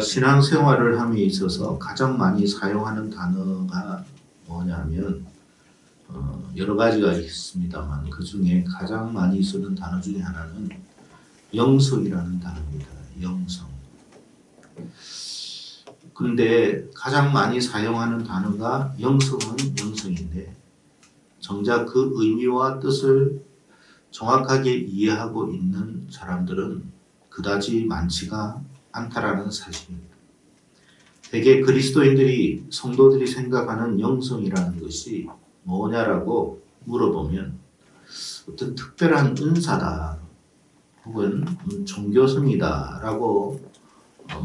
신앙생활을 함에 있어서 가장 많이 사용하는 단어가 뭐냐면 여러 가지가 있습니다만 그 중에 가장 많이 쓰는 단어 중에 하나는 영성이라는 단어입니다. 영성. 근데 가장 많이 사용하는 단어가 영성은 영성인데 정작 그 의미와 뜻을 정확하게 이해하고 있는 사람들은 그다지 많지가 않다라는 사실입니다. 대개 그리스도인들이 성도들이 생각하는 영성이라는 것이 뭐냐라고 물어보면 어떤 특별한 은사다 혹은 종교성이다 라고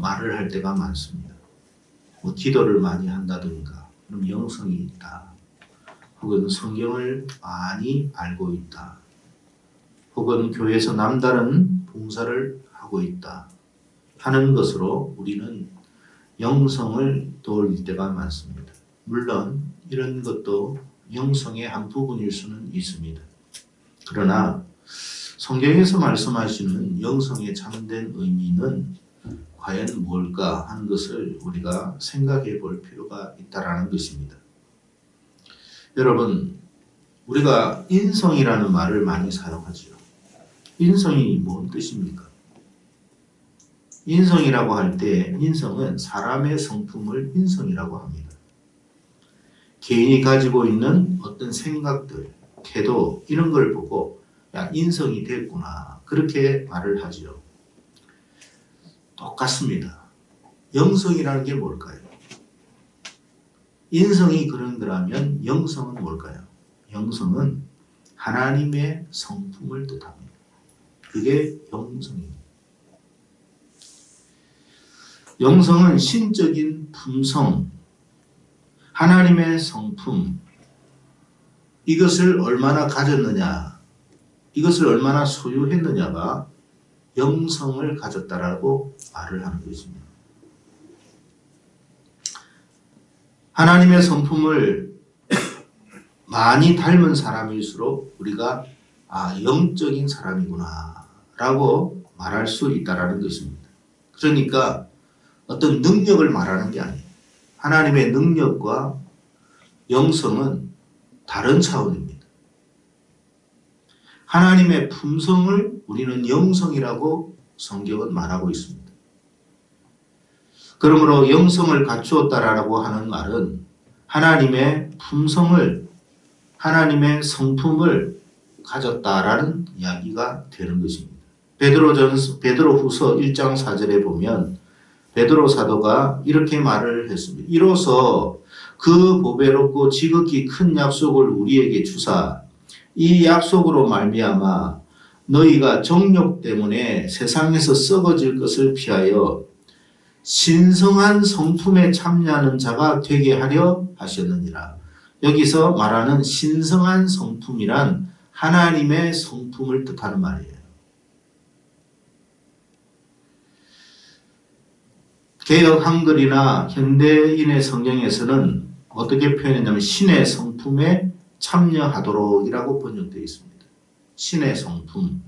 말을 할 때가 많습니다. 기도를 많이 한다든가 그럼 영성이 있다 혹은 성경을 많이 알고 있다 혹은 교회에서 남다른 봉사를 하고 있다 하는 것으로 우리는 영성을 떠올릴 때가 많습니다. 물론 이런 것도 영성의 한 부분일 수는 있습니다. 그러나 성경에서 말씀하시는 영성의 참된 의미는 과연 뭘까 하는 것을 우리가 생각해 볼 필요가 있다는 것입니다. 여러분, 우리가 인성이라는 말을 많이 사용하죠. 인성이 뭔 뜻입니까? 인성이라고 할 때 인성은 사람의 성품을 인성이라고 합니다. 개인이 가지고 있는 어떤 생각들, 태도 이런 걸 보고 야 인성이 됐구나 그렇게 말을 하죠. 똑같습니다. 영성이라는 게 뭘까요? 인성이 그런 거라면 영성은 뭘까요? 영성은 하나님의 성품을 뜻합니다. 그게 영성입니다. 영성은 신적인 품성, 하나님의 성품, 이것을 얼마나 가졌느냐, 이것을 얼마나 소유했느냐가 영성을 가졌다라고 말을 하는 것입니다. 하나님의 성품을 많이 닮은 사람일수록 우리가 영적인 사람이구나 라고 말할 수 있다는 것입니다. 그러니까 어떤 능력을 말하는 게 아니에요. 하나님의 능력과 영성은 다른 차원입니다. 하나님의 품성을 우리는 영성이라고 성경은 말하고 있습니다. 그러므로 영성을 갖추었다라고 하는 말은 하나님의 품성을, 하나님의 성품을 가졌다라는 이야기가 되는 것입니다. 베드로후서 1장 4절에 보면 베드로 사도가 이렇게 말을 했습니다. 이로써 그 보배롭고 지극히 큰 약속을 우리에게 주사 이 약속으로 말미암아 너희가 정욕 때문에 세상에서 썩어질 것을 피하여 신성한 성품에 참여하는 자가 되게 하려 하셨느니라. 여기서 말하는 신성한 성품이란 하나님의 성품을 뜻하는 말이에요. 개역 한글이나 현대인의 성경에서는 어떻게 표현했냐면 신의 성품에 참여하도록 이라고 번역되어 있습니다. 신의 성품.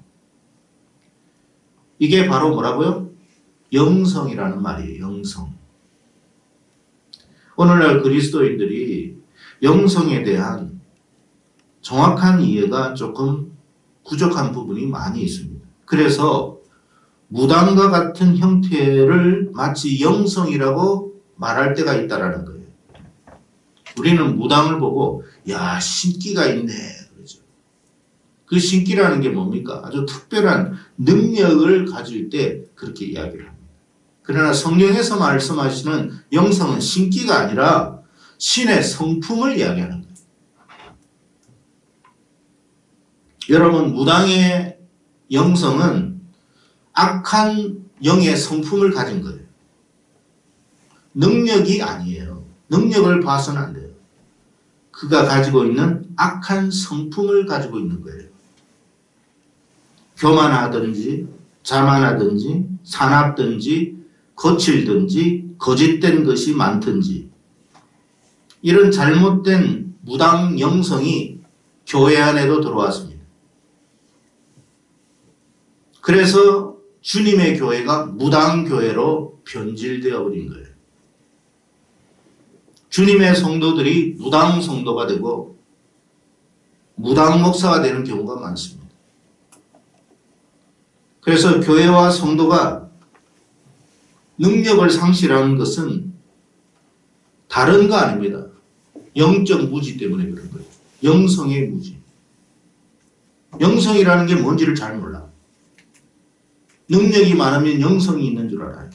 이게 바로 뭐라고요? 영성이라는 말이에요. 영성. 오늘날 그리스도인들이 영성에 대한 정확한 이해가 조금 부족한 부분이 많이 있습니다. 그래서 무당과 같은 형태를 마치 영성이라고 말할 때가 있다라는 거예요. 우리는 무당을 보고 야 신기가 있네 그러죠. 그 신기라는 게 뭡니까? 아주 특별한 능력을 가질 때 그렇게 이야기를 합니다. 그러나 성경에서 말씀하시는 영성은 신기가 아니라 신의 성품을 이야기하는 거예요. 여러분 무당의 영성은 악한 영의 성품을 가진 거예요. 능력이 아니에요. 능력을 봐서는 안 돼요. 그가 가지고 있는 악한 성품을 가지고 있는 거예요. 교만하든지 자만하든지 사납든지 거칠든지 거짓된 것이 많든지 이런 잘못된 무당 영성이 교회 안에도 들어왔습니다. 그래서 주님의 교회가 무당교회로 변질되어 버린 거예요. 주님의 성도들이 무당 성도가 되고 무당 목사가 되는 경우가 많습니다. 그래서 교회와 성도가 능력을 상실하는 것은 다른 거 아닙니다. 영적 무지 때문에 그런 거예요. 영성의 무지. 영성이라는 게 뭔지를 잘 몰라. 능력이 많으면 영성이 있는 줄 알아요.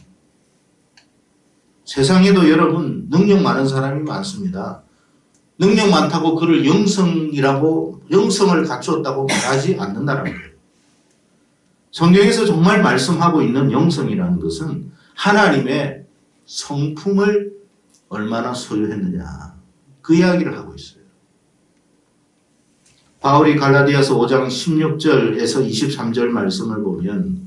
세상에도 여러분 능력 많은 사람이 많습니다. 능력 많다고 그를 영성이라고 영성을 갖추었다고 말하지 않는다는 거예요. 성경에서 정말 말씀하고 있는 영성이라는 것은 하나님의 성품을 얼마나 소유했느냐 그 이야기를 하고 있어요. 바울이 갈라디아서 5장 16절에서 23절 말씀을 보면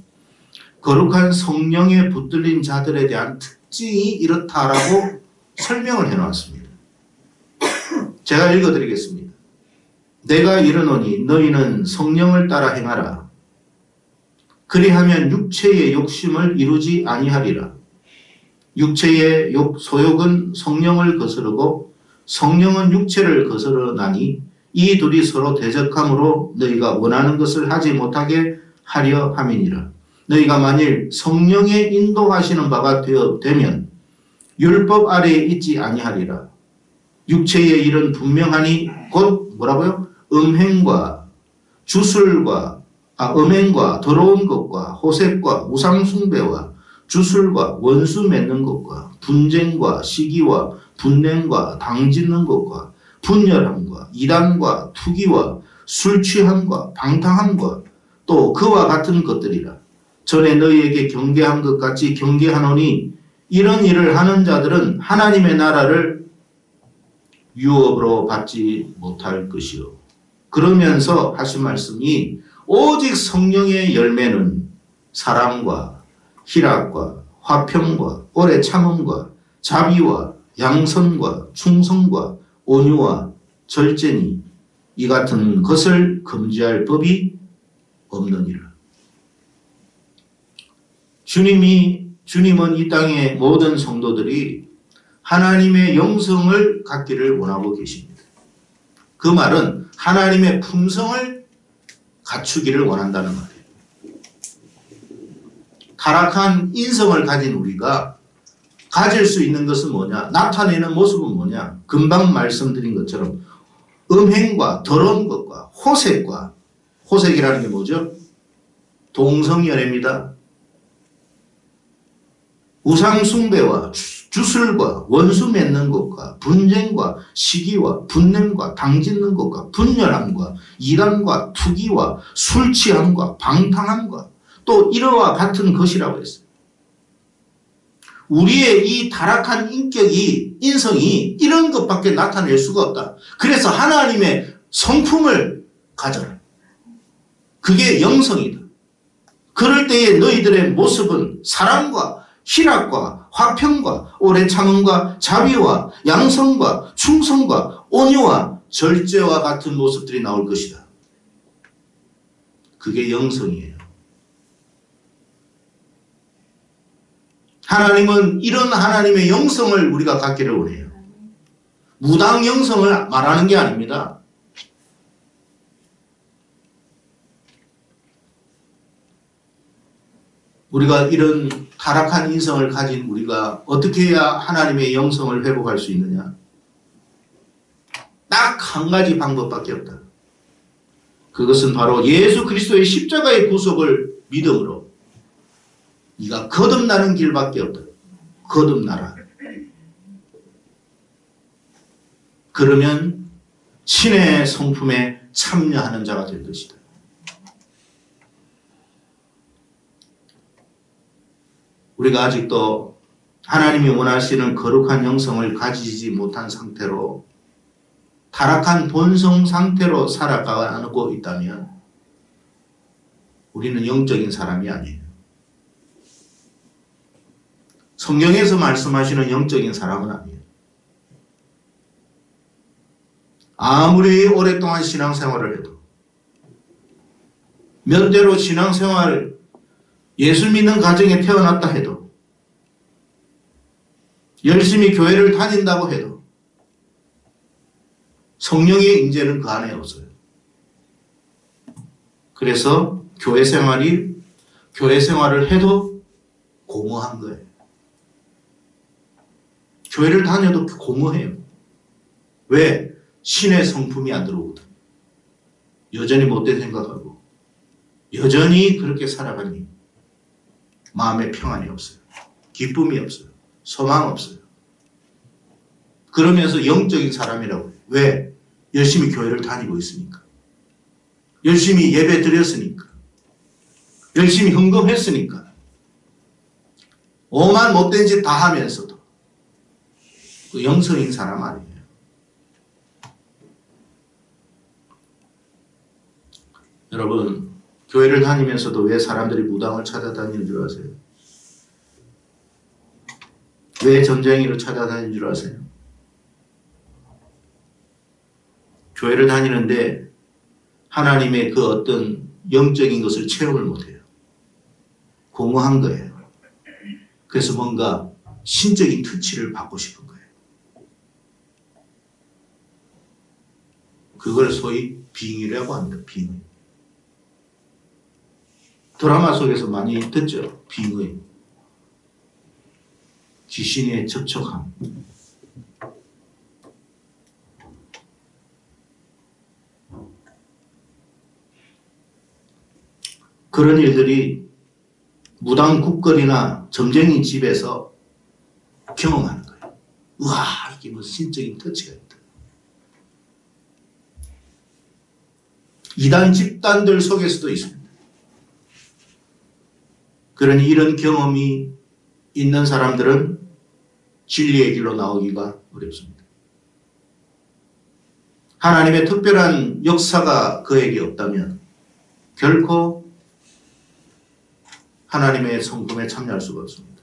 거룩한 성령에 붙들린 자들에 대한 특징이 이렇다라고 설명을 해놓았습니다. 제가 읽어드리겠습니다. 내가 이르노니 너희는 성령을 따라 행하라. 그리하면 육체의 욕심을 이루지 아니하리라. 육체의 소욕은 성령을 거스르고 성령은 육체를 거스르나니 이 둘이 서로 대적함으로 너희가 원하는 것을 하지 못하게 하려 함이니라. 너희가 만일 성령의 인도하시는 바가 되면 율법 아래에 있지 아니하리라. 육체의 일은 분명하니 곧 뭐라고요? 음행과 주술과 음행과 더러운 것과 호색과 우상숭배와 주술과 원수 맺는 것과 분쟁과 시기와 분냄과 당짓는 것과 분열함과 이단과 투기와 술취함과 방탕함과 또 그와 같은 것들이라. 전에 너희에게 경계한 것 같이 경계하노니 이런 일을 하는 자들은 하나님의 나라를 유업으로 받지 못할 것이요. 그러면서 하신 말씀이 오직 성령의 열매는 사랑과 희락과 화평과 오래 참음과 자비와 양선과 충성과 온유와 절제니 이 같은 것을 금지할 법이 없느니라. 주님은 이 땅의 모든 성도들이 하나님의 영성을 갖기를 원하고 계십니다. 그 말은 하나님의 품성을 갖추기를 원한다는 말이에요. 타락한 인성을 가진 우리가 가질 수 있는 것은 뭐냐? 나타내는 모습은 뭐냐? 금방 말씀드린 것처럼 음행과 더러운 것과 호색과 호색이라는 게 뭐죠? 동성연애입니다. 우상숭배와 주술과 원수 맺는 것과 분쟁과 시기와 분냄과 당짓는 것과 분열함과 이단과 투기와 술취함과 방탕함과 또 이러와 같은 것이라고 했어요. 우리의 이 타락한 인성이 이런 것밖에 나타낼 수가 없다. 그래서 하나님의 성품을 가져라. 그게 영성이다. 그럴 때에 너희들의 모습은 사랑과 희락과 화평과 오래 참음과 자비와 양성과 충성과 온유와 절제와 같은 모습들이 나올 것이다. 그게 영성이에요. 하나님은 이런 하나님의 영성을 우리가 갖기를 원해요. 무당 영성을 말하는 게 아닙니다. 우리가 이런 타락한 인성을 가진 우리가 어떻게 해야 하나님의 영성을 회복할 수 있느냐? 딱 한 가지 방법밖에 없다. 그것은 바로 예수 그리스도의 십자가의 구속을 믿음으로 네가 거듭나는 길밖에 없다. 거듭나라. 그러면 신의 성품에 참여하는 자가 될 것이다. 우리가 아직도 하나님이 원하시는 거룩한 영성을 가지지 못한 상태로 타락한 본성 상태로 살아가고 있다면 우리는 영적인 사람이 아니에요. 성경에서 말씀하시는 영적인 사람은 아니에요. 아무리 오랫동안 신앙생활을 해도 몇 대로 신앙생활 예수 믿는 가정에 태어났다 해도, 열심히 교회를 다닌다고 해도 성령의 임재는 그 안에 없어요. 그래서 교회 생활을 해도 공허한 거예요. 교회를 다녀도 공허해요. 왜? 신의 성품이 안 들어오거든. 여전히 못된 생각하고 여전히 그렇게 살아가니 마음에 평안이 없어요. 기쁨이 없어요. 소망 없어요. 그러면서 영적인 사람이라고 해요. 왜? 열심히 교회를 다니고 있으니까. 열심히 예배 드렸으니까. 열심히 헌금했으니까. 오만 못된 짓 다 하면서도 그 영성인 사람 아니에요. 여러분, 교회를 다니면서도 왜 사람들이 무당을 찾아다니는 줄 아세요? 왜 전쟁이로 찾아다니는 줄 아세요? 교회를 다니는데 하나님의 그 어떤 영적인 것을 체험을 못해요. 공허한 거예요. 그래서 뭔가 신적인 터치를 받고 싶은 거예요. 그걸 소위 빙의라고 합니다. 빙의. 드라마 속에서 많이 듣죠. 빙의. 귀신의 접촉함. 그런 일들이 무당 국거리나 점쟁이 집에서 경험하는 거예요. 우와, 이게 무슨 신적인 터치가 있다. 이단 집단들 속에서도 있습니다. 그러니 이런 경험이 있는 사람들은 진리의 길로 나오기가 어렵습니다. 하나님의 특별한 역사가 그에게 없다면 결코 하나님의 성품에 참여할 수가 없습니다.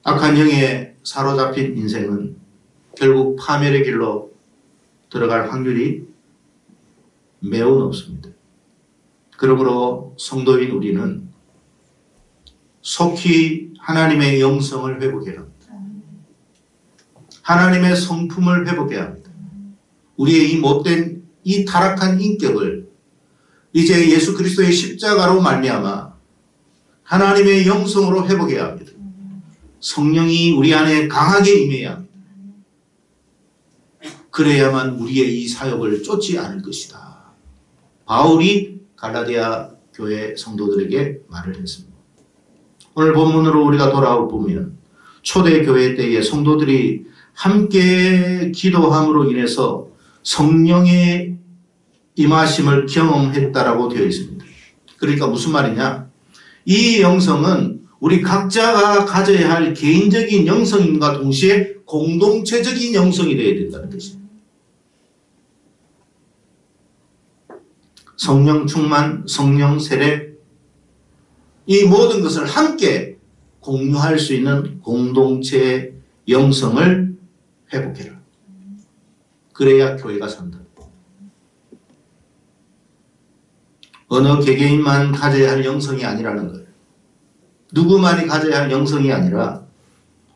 악한 영에 사로잡힌 인생은 결국 파멸의 길로 들어갈 확률이 매우 높습니다. 그러므로 성도인 우리는 속히 하나님의 영성을 회복해야 합니다. 하나님의 성품을 회복해야 합니다. 우리의 이 못된, 이 타락한 인격을 이제 예수 그리스도의 십자가로 말미암아 하나님의 영성으로 회복해야 합니다. 성령이 우리 안에 강하게 임해야 합니다. 그래야만 우리의 이 사역을 쫓지 않을 것이다. 바울이 갈라디아 교회 성도들에게 말을 했습니다. 오늘 본문으로 우리가 돌아보면 초대 교회 때에 성도들이 함께 기도함으로 인해서 성령의 임하심을 경험했다라고 되어 있습니다. 그러니까 무슨 말이냐? 이 영성은 우리 각자가 가져야 할 개인적인 영성임과 동시에 공동체적인 영성이 되어야 된다는 뜻입니다. 성령 충만, 성령 세례, 이 모든 것을 함께 공유할 수 있는 공동체의 영성을 회복해라. 그래야 교회가 산다. 어느 개개인만 가져야 할 영성이 아니라는 거예요. 누구만이 가져야 할 영성이 아니라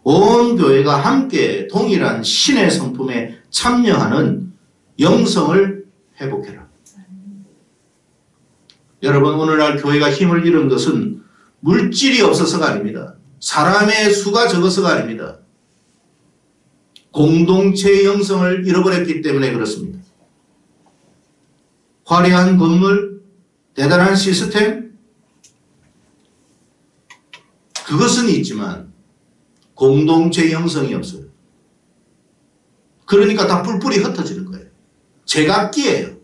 온 교회가 함께 동일한 신의 성품에 참여하는 영성을 회복해라. 여러분, 오늘날 교회가 힘을 잃은 것은 물질이 없어서가 아닙니다. 사람의 수가 적어서가 아닙니다. 공동체의 영성을 잃어버렸기 때문에 그렇습니다. 화려한 건물, 대단한 시스템, 그것은 있지만 공동체의 영성이 없어요. 그러니까 다 뿔뿔이 흩어지는 거예요. 제각기예요.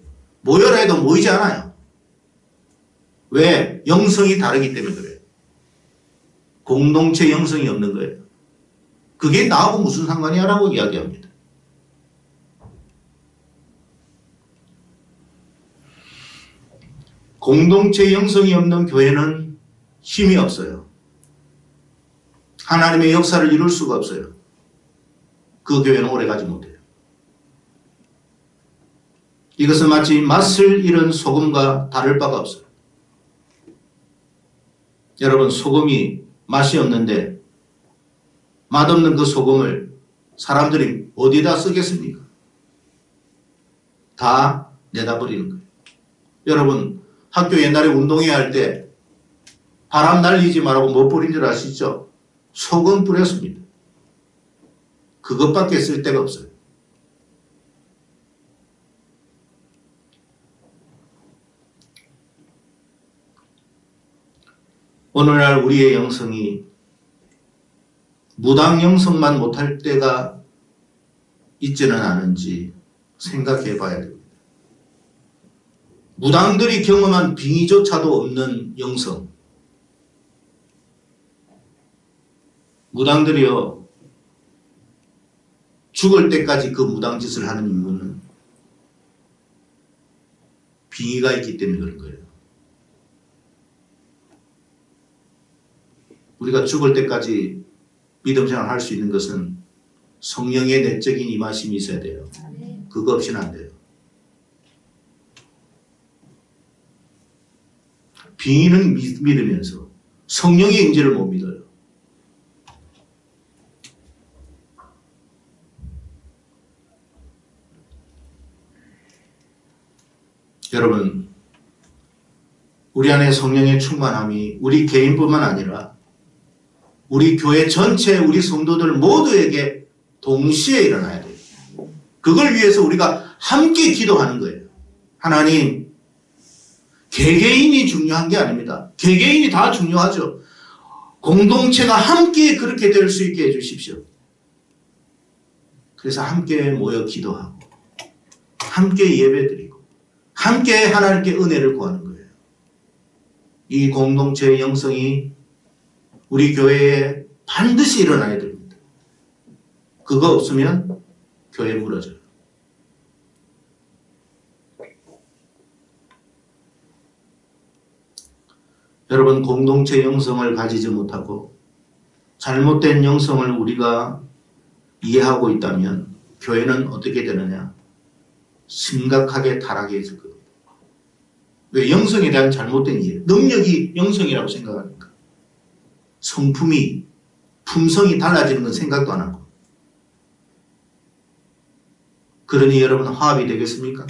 모여라 해도 모이지 않아요. 왜? 영성이 다르기 때문에 그래요. 공동체 영성이 없는 거예요. 그게 나하고 무슨 상관이야? 라고 이야기합니다. 공동체 영성이 없는 교회는 힘이 없어요. 하나님의 역사를 이룰 수가 없어요. 그 교회는 오래가지 못해요. 이것은 마치 맛을 잃은 소금과 다를 바가 없어요. 여러분, 소금이 맛이 없는데 맛없는 그 소금을 사람들이 어디다 쓰겠습니까? 다 내다 버리는 거예요. 여러분, 학교 옛날에 운동회 할 때 바람 날리지 말라고 뭐 뿌린 줄 아시죠? 소금 뿌렸습니다. 그것밖에 쓸 데가 없어요. 오늘날 우리의 영성이 무당 영성만 못할 때가 있지는 않은지 생각해 봐야 됩니다. 무당들이 경험한 빙의조차도 없는 영성. 무당들이요, 죽을 때까지 그 무당짓을 하는 이유는 빙의가 있기 때문에 그런 거예요. 우리가 죽을 때까지 믿음 생활을 할 수 있는 것은 성령의 내적인 임하심이 있어야 돼요. 그거 없이는 안 돼요. 빙의는 믿으면서 성령의 임재를 못 믿어요. 여러분, 우리 안에 성령의 충만함이 우리 개인뿐만 아니라 우리 교회 전체 우리 성도들 모두에게 동시에 일어나야 돼요. 그걸 위해서 우리가 함께 기도하는 거예요. 하나님, 개개인이 중요한 게 아닙니다. 개개인이 다 중요하죠. 공동체가 함께 그렇게 될 수 있게 해주십시오. 그래서 함께 모여 기도하고 함께 예배드리고 함께 하나님께 은혜를 구하는 거예요. 이 공동체의 영성이 우리 교회에 반드시 일어나야 됩니다. 그거 없으면 교회 무너져요. 여러분, 공동체 영성을 가지지 못하고 잘못된 영성을 우리가 이해하고 있다면 교회는 어떻게 되느냐? 심각하게 타락해 있을 겁니다. 왜? 영성에 대한 잘못된 이해. 능력이 영성이라고 생각하니까. 성품이, 품성이 달라지는 건 생각도 안 하고. 그러니 여러분, 화합이 되겠습니까?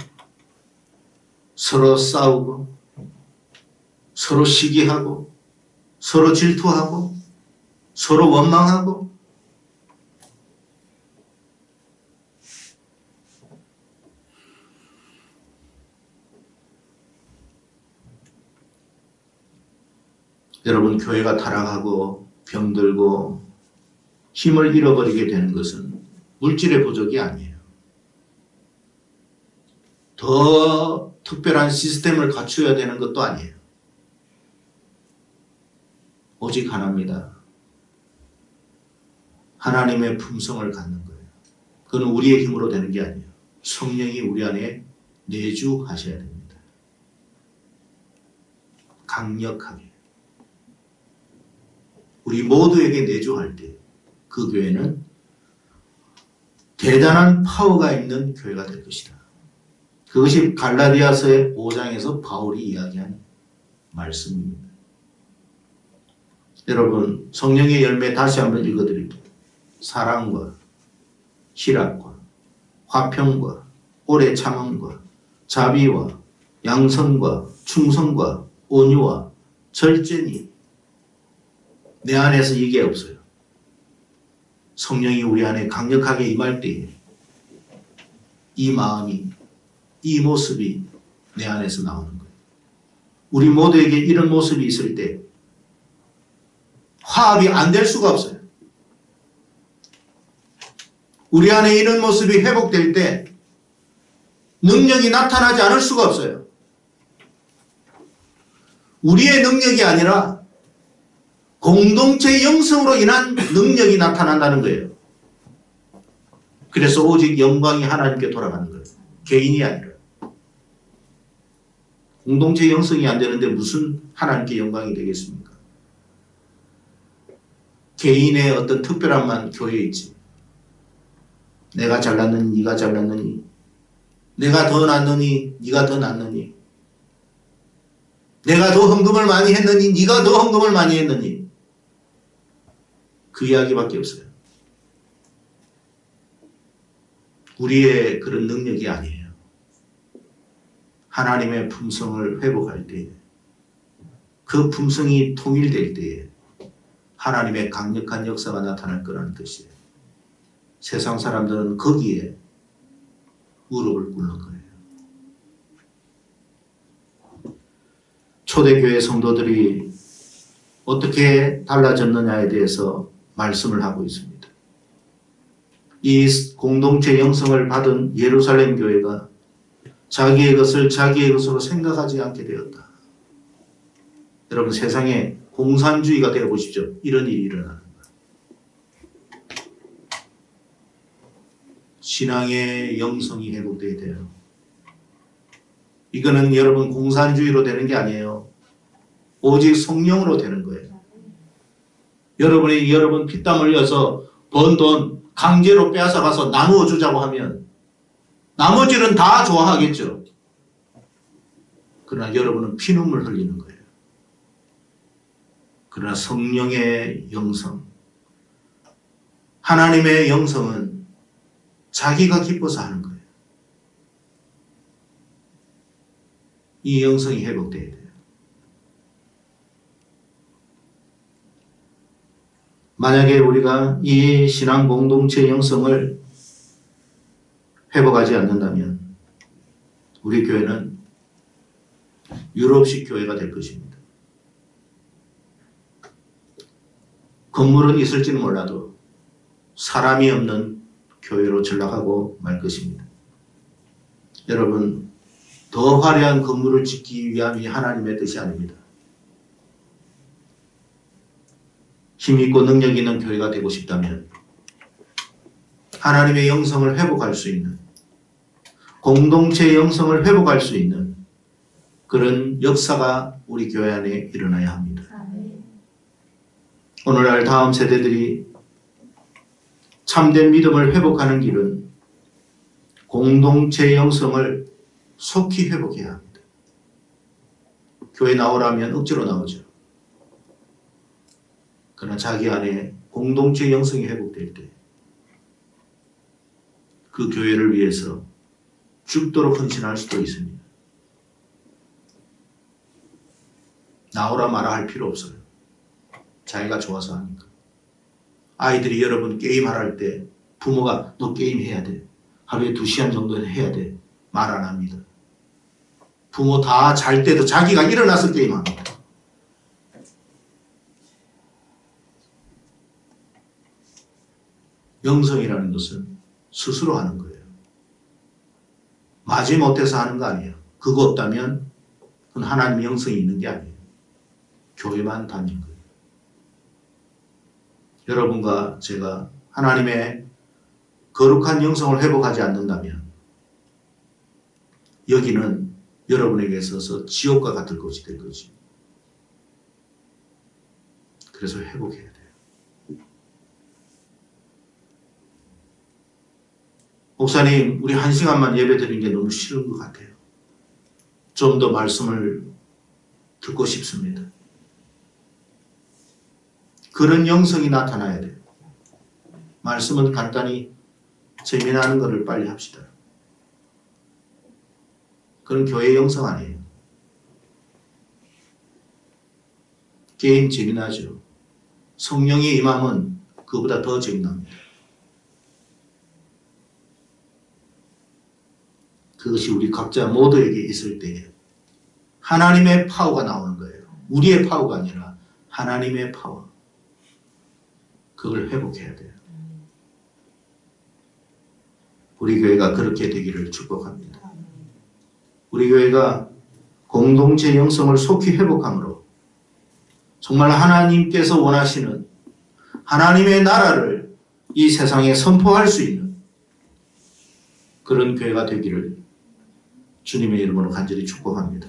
서로 싸우고 서로 시기하고 서로 질투하고 서로 원망하고 여러분, 교회가 타락하고 병들고 힘을 잃어버리게 되는 것은 물질의 부족이 아니에요. 더 특별한 시스템을 갖추어야 되는 것도 아니에요. 오직 하나입니다. 하나님의 품성을 갖는 거예요. 그건 우리의 힘으로 되는 게 아니에요. 성령이 우리 안에 내주하셔야 됩니다. 강력하게. 우리 모두에게 내주할 때 그 교회는 대단한 파워가 있는 교회가 될 것이다. 그것이 갈라디아서의 5장에서 바울이 이야기한 말씀입니다. 여러분, 성령의 열매 다시 한번 읽어드릴게요. 사랑과 희락과 화평과 오래 참음과 자비와 양선과 충성과 온유와 절제니 내 안에서 이게 없어요. 성령이 우리 안에 강력하게 임할 때에 이 마음이, 이 모습이 내 안에서 나오는 거예요. 우리 모두에게 이런 모습이 있을 때 화합이 안 될 수가 없어요. 우리 안에 이런 모습이 회복될 때 능력이 나타나지 않을 수가 없어요. 우리의 능력이 아니라 공동체 영성으로 인한 능력이 나타난다는 거예요. 그래서 오직 영광이 하나님께 돌아가는 거예요. 개인이 아니라. 공동체 영성이 안 되는데 무슨 하나님께 영광이 되겠습니까? 개인의 어떤 특별함만 교회에 있지. 내가 잘났느니 네가 잘났느니 내가 더 낫느니 네가 더 낫느니 내가 더 헌금을 많이 했느니 네가 더 헌금을 많이 했느니 그 이야기밖에 없어요. 우리의 그런 능력이 아니에요. 하나님의 품성을 회복할 때에 그 품성이 통일될 때에 하나님의 강력한 역사가 나타날 거라는 뜻이에요. 세상 사람들은 거기에 무릎을 꿇는 거예요. 초대교회 성도들이 어떻게 달라졌느냐에 대해서 말씀을 하고 있습니다. 이 공동체 영성을 받은 예루살렘 교회가 자기의 것을 자기의 것으로 생각하지 않게 되었다. 여러분, 세상에 공산주의가 되어 보십시오. 이런 일이 일어나는 거예요. 신앙의 영성이 회복되어야 돼요. 이거는 여러분 공산주의로 되는 게 아니에요. 오직 성령으로 되는 거예요. 여러분 피땀 흘려서 번 돈 강제로 빼앗아가서 나누어 주자고 하면 나머지는 다 좋아하겠죠. 그러나 여러분은 피눈물 흘리는 거예요. 그러나 성령의 영성, 하나님의 영성은 자기가 기뻐서 하는 거예요. 이 영성이 회복돼야 돼요. 만약에 우리가 이 신앙 공동체 영성을 회복하지 않는다면 우리 교회는 유럽식 교회가 될 것입니다. 건물은 있을지는 몰라도 사람이 없는 교회로 전락하고 말 것입니다. 여러분, 더 화려한 건물을 짓기 위함이 하나님의 뜻이 아닙니다. 힘있고 능력 있는 교회가 되고 싶다면 하나님의 영성을 회복할 수 있는, 공동체의 영성을 회복할 수 있는 그런 역사가 우리 교회 안에 일어나야 합니다. 오늘날 다음 세대들이 참된 믿음을 회복하는 길은 공동체의 영성을 속히 회복해야 합니다. 교회 나오라면 억지로 나오죠. 그러나 자기 안에 공동체 영성이 회복될 때 그 교회를 위해서 죽도록 헌신할 수도 있습니다. 나오라 마라 할 필요 없어요. 자기가 좋아서 하니까. 아이들이 여러분 게임하라 할 때 부모가 너 게임해야 돼. 하루에 2시간 정도는 해야 돼. 말 안 합니다. 부모 다 잘 때도 자기가 일어나서 게임합니다. 영성이라는 것은 스스로 하는 거예요. 마지못해서 하는 거 아니에요. 그거 없다면 그건 하나님의 영성이 있는 게 아니에요. 교회만 다니는 거예요. 여러분과 제가 하나님의 거룩한 영성을 회복하지 않는다면 여기는 여러분에게 있어서 지옥과 같을 것이 될 거지. 그래서 회복해야 돼요. 목사님, 우리 1시간만 예배 드리는 게 너무 싫은 것 같아요. 좀 더 말씀을 듣고 싶습니다. 그런 영성이 나타나야 돼요. 말씀은 간단히 재미나는 것을 빨리 합시다. 그런 교회의 영성 아니에요. 게임 재미나죠. 성령의 임함은 그보다 더 재미납니다. 그것이 우리 각자 모두에게 있을 때에 하나님의 파워가 나오는 거예요. 우리의 파워가 아니라 하나님의 파워. 그걸 회복해야 돼요. 우리 교회가 그렇게 되기를 축복합니다. 우리 교회가 공동체 영성을 속히 회복함으로 정말 하나님께서 원하시는 하나님의 나라를 이 세상에 선포할 수 있는 그런 교회가 되기를 주님의 이름으로 간절히 축복합니다.